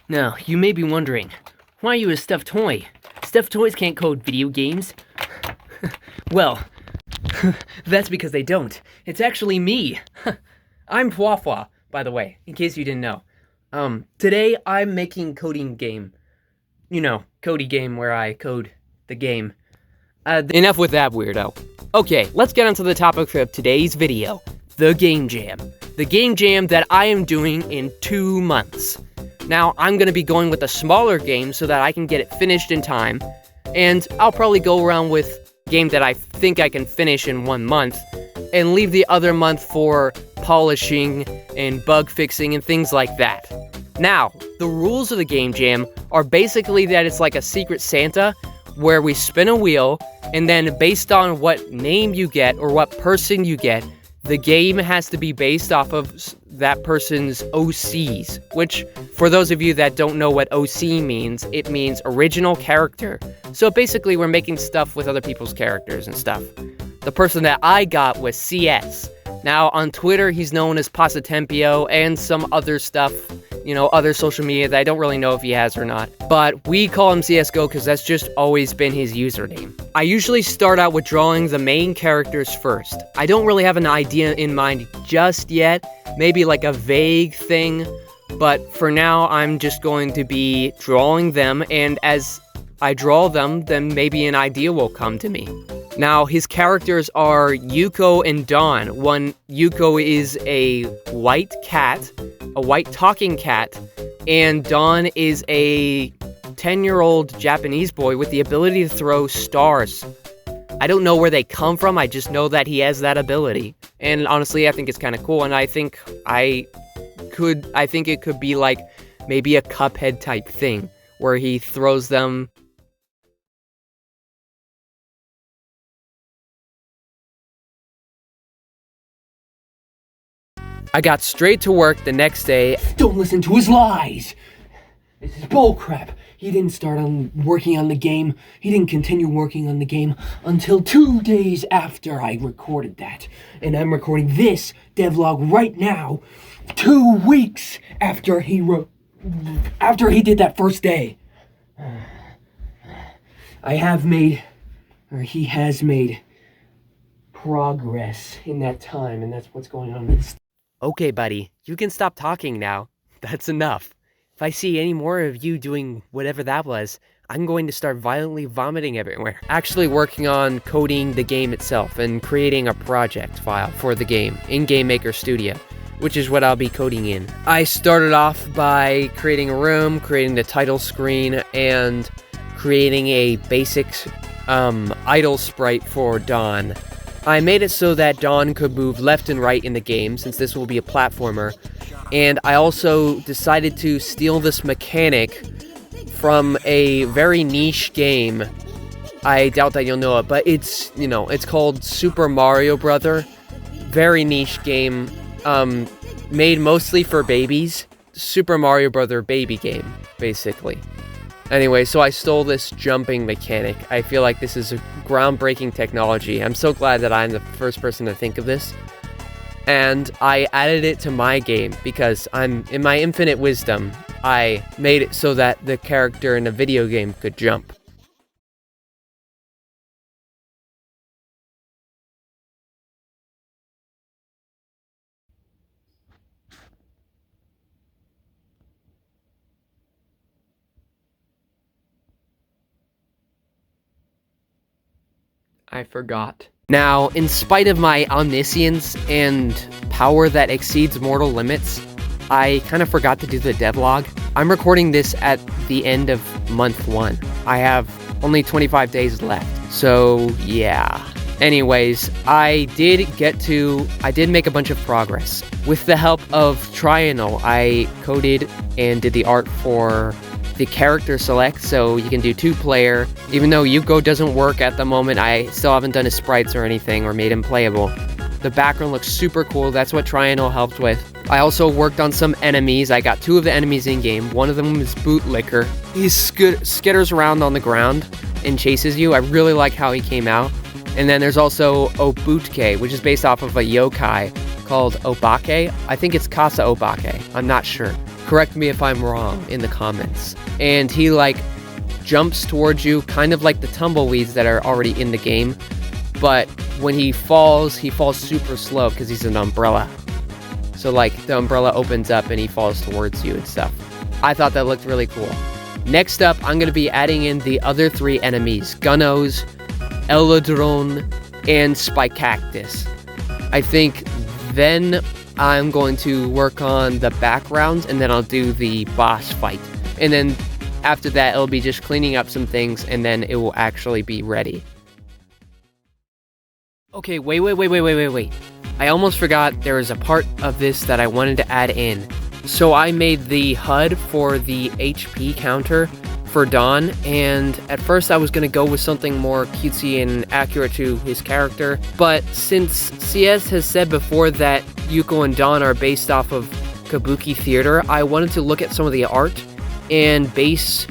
Now, you may be wondering, why are you a stuffed toy? Stuffed toys can't code video games. Well, that's because they don't. It's actually me. I'm Fwafwa, by the way, in case you didn't know. Today I'm making coding game. You know, Cody game where I code the game. Enough with that, weirdo. Okay, let's get onto the topic of today's video. The Game Jam. The Game Jam that I am doing in 2 months. Now, I'm going to be going with a smaller game so that I can get it finished in time. And I'll probably go around with a game that I think I can finish in 1 month. And leave the other month for polishing and bug fixing and things like that. Now, the rules of the Game Jam are basically that it's like a Secret Santa where we spin a wheel, and then based on what name you get or what person you get, the game has to be based off of that person's OCs, which, for those of you that don't know what OC means, it means original character. So basically, we're making stuff with other people's characters and stuff. The person that I got was CS. Now, on Twitter, he's known as Pasatempio and some other stuff, you know, other social media that I don't really know if he has or not. But we call him CSGO because that's just always been his username. I usually start out with drawing the main characters first. I don't really have an idea in mind just yet, maybe like a vague thing, but for now, I'm just going to be drawing them, and as I draw them, then maybe an idea will come to me. Now, his characters are Yuko and Dawn. Yuko is a white cat, a white talking cat, and Dawn is a 10-year-old Japanese boy with the ability to throw stars. I don't know where they come from, I just know that he has that ability. And honestly, I think it's kind of cool, and I think it could be like maybe a Cuphead type thing, where he throws them. I got straight to work the next day. Don't listen to his lies! This is bullcrap. He didn't start working on the game. He didn't continue working on the game until 2 days after I recorded that. And I'm recording this devlog right now, 2 weeks after he did that first day. He has made progress in that time, and that's what's going on. Okay, buddy, you can stop talking now. That's enough. If I see any more of you doing whatever that was, I'm going to start violently vomiting everywhere. Actually working on coding the game itself and creating a project file for the game in Game Maker Studio, which is what I'll be coding in. I started off by creating a room, creating the title screen, and creating a basic idle sprite for Dawn. I made it so that Dawn could move left and right in the game, since this will be a platformer, and I also decided to steal this mechanic from a very niche game. I doubt that you'll know it, but it's called Super Mario Brother. Very niche game, made mostly for babies. Super Mario Brother baby game, basically. Anyway, so I stole this jumping mechanic. I feel like this is a groundbreaking technology. I'm so glad that I'm the first person to think of this. And I added it to my game because in my infinite wisdom, I made it so that the character in the video game could jump. I forgot. Now, in spite of my omniscience and power that exceeds mortal limits, I kind of forgot to do the devlog. I'm recording this at the end of month 1. I have only 25 days left, so yeah. Anyways, I did make a bunch of progress. With the help of Triangle, I coded and did the art for the character select, so you can do 2-player. Even though Yuko doesn't work at the moment, I still haven't done his sprites or anything or made him playable. The background looks super cool, that's what Triangle helped with. I also worked on some enemies. I got 2 of the enemies in-game. One of them is Bootlicker. He skitters around on the ground and chases you. I really like how he came out. And then there's also Obutke, which is based off of a yokai called Obake. I think it's Kasa Obake. I'm not sure. Correct me if I'm wrong in the comments. And he like jumps towards you, kind of like the tumbleweeds that are already in the game. But when he falls super slow because he's an umbrella. So like the umbrella opens up and he falls towards you and stuff. I thought that looked really cool. Next up, I'm going to be adding in the other 3 enemies, Gunnos, Elodron, and Spycactus. I think then I'm going to work on the backgrounds and then I'll do the boss fight. And then after that, it'll be just cleaning up some things and then it will actually be ready. Okay, wait. I almost forgot there was a part of this that I wanted to add in. So I made the HUD for the HP counter for Dawn, and at first I was going to go with something more cutesy and accurate to his character, but since CS has said before that Yuko and Dawn are based off of Kabuki theater, I wanted to look at some of the art and base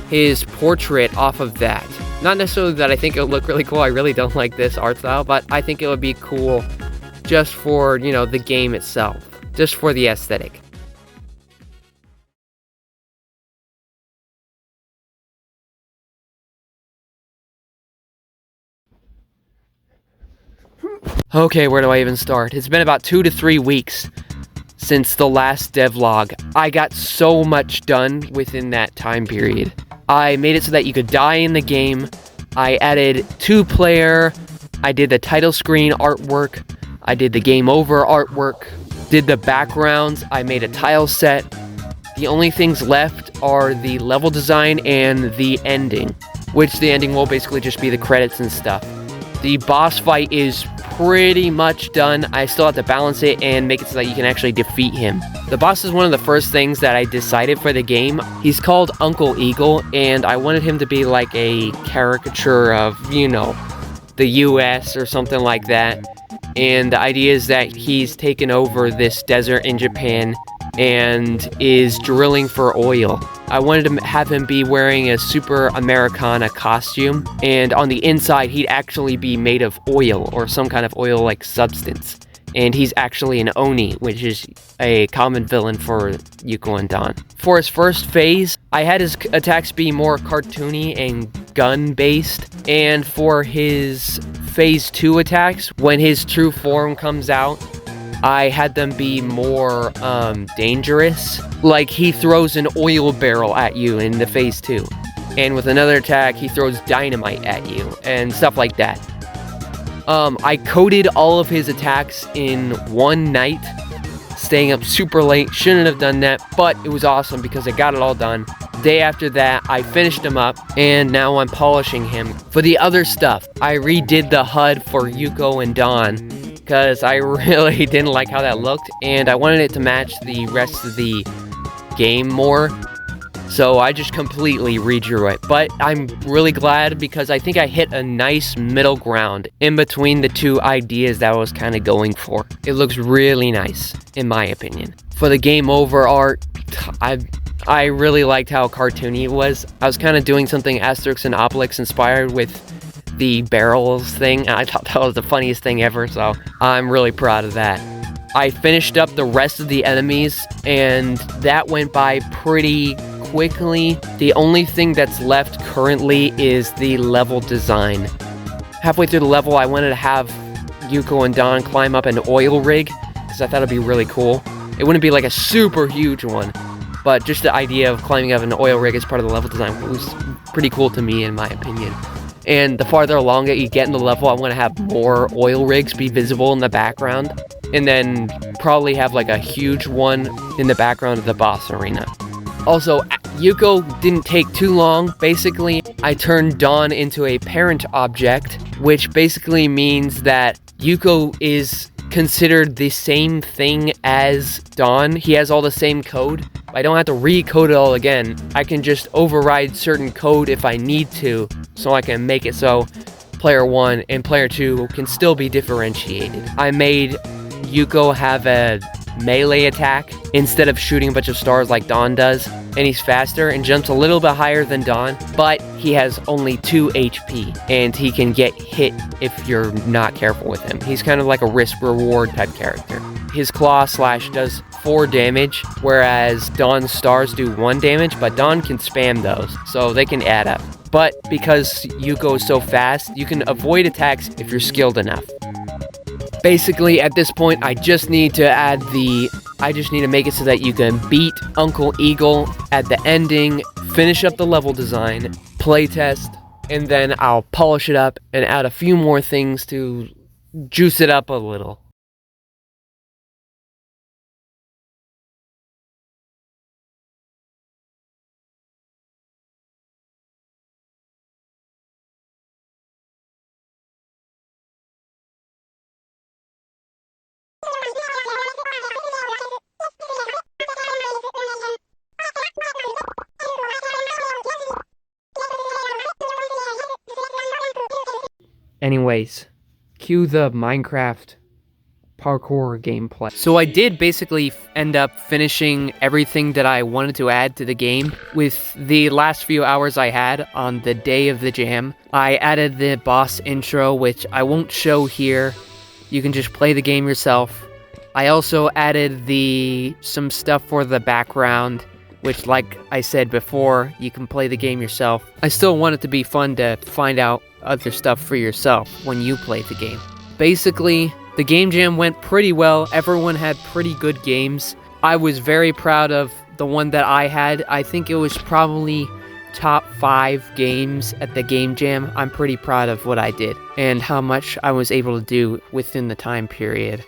his portrait off of that. Not necessarily that I think it would look really cool, I really don't like this art style, but I think it would be cool just for, you know, the game itself, just for the aesthetic. Okay, where do I even start? It's been about 2 to 3 weeks since the last devlog. I got so much done within that time period. I made it so that you could die in the game. I added 2-player. I did the title screen artwork. I did the game over artwork. Did the backgrounds. I made a tile set. The only things left are the level design and the ending, which the ending will basically just be the credits and stuff. The boss fight is pretty much done. I still have to balance it and make it so that you can actually defeat him. The boss is one of the first things that I decided for the game. He's called Uncle Eagle, and I wanted him to be like a caricature of, you know, the US or something like that. And the idea is that he's taken over this desert in Japan and is drilling for oil. I wanted to have him be wearing a super Americana costume, and on the inside he'd actually be made of oil or some kind of oil-like substance. And he's actually an Oni, which is a common villain for Yuko and Dawn. For his first phase, I had his attacks be more cartoony and gun-based, and for his phase 2 attacks, when his true form comes out, I had them be more dangerous. Like he throws an oil barrel at you in the phase 2. And with another attack, he throws dynamite at you and stuff like that. I coded all of his attacks in one night, staying up super late. Shouldn't have done that, but it was awesome because I got it all done. Day after that, I finished him up, and now I'm polishing him. For the other stuff, I redid the HUD for Yuko and Dawn, because I really didn't like how that looked, and I wanted it to match the rest of the game more, so I just completely redrew it. But I'm really glad because I think I hit a nice middle ground in between the two ideas that I was kind of going for. It looks really nice, in my opinion. For the game over art, I really liked how cartoony it was. I was kind of doing something Asterix and Obelix inspired with the barrels thing, and I thought that was the funniest thing ever, so I'm really proud of that. I finished up the rest of the enemies, and that went by pretty quickly. The only thing that's left currently is the level design. Halfway through the level, I wanted to have Yuko and Dawn climb up an oil rig, because I thought it'd be really cool. It wouldn't be like a super huge one, but just the idea of climbing up an oil rig as part of the level design was pretty cool to me, in my opinion. And the farther along that you get in the level, I want to have more oil rigs be visible in the background. And then probably have like a huge one in the background of the boss arena. Also, Yuko didn't take too long. Basically, I turned Dawn into a parent object, which basically means that Yuko is considered the same thing as Dawn. He has all the same code. I don't have to recode it all again. I can just override certain code if I need to, so I can make it so player 1 and player 2 can still be differentiated. I made Yuko have a melee attack instead of shooting a bunch of stars like Dawn does, and he's faster and jumps a little bit higher than Dawn, but he has only 2 HP, and he can get hit if you're not careful with him. He's kind of like a risk-reward type character. His claw slash does 4 damage, whereas Dawn's stars do 1 damage, but Dawn can spam those, so they can add up. But because you go so fast, you can avoid attacks if you're skilled enough. Basically, at this point, I just need to make it so that you can beat Uncle Eagle at the ending, finish up the level design, playtest, and then I'll polish it up and add a few more things to juice it up a little. Anyways, cue the Minecraft parkour gameplay. So I did basically end up finishing everything that I wanted to add to the game with the last few hours I had on the day of the jam. I added the boss intro, which I won't show here. You can just play the game yourself. I also added some stuff for the background, which, like I said before, you can play the game yourself. I still want it to be fun to find out other stuff for yourself when you play the game. Basically, the game jam went pretty well. Everyone had pretty good games. I was very proud of the one that I had. I think it was probably top 5 games at the game jam. I'm pretty proud of what I did and how much I was able to do within the time period.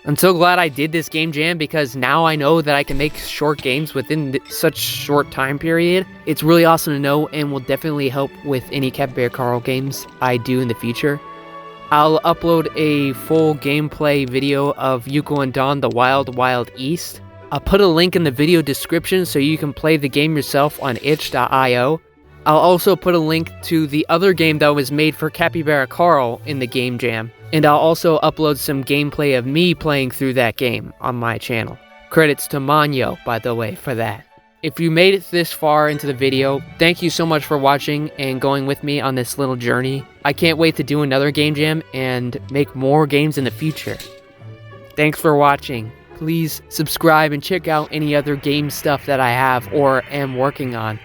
I'm so glad I did this game jam because now I know that I can make short games within such short time period. It's really awesome to know and will definitely help with any Capybara Carl games I do in the future. I'll upload a full gameplay video of Yuko and Dawn the Wild Wild East. I'll put a link in the video description so you can play the game yourself on itch.io. I'll also put a link to the other game that was made for Capybara Carl in the game jam. And I'll also upload some gameplay of me playing through that game on my channel. Credits to Manyo, by the way, for that. If you made it this far into the video, thank you so much for watching and going with me on this little journey. I can't wait to do another game jam and make more games in the future. Thanks for watching. Please subscribe and check out any other game stuff that I have or am working on.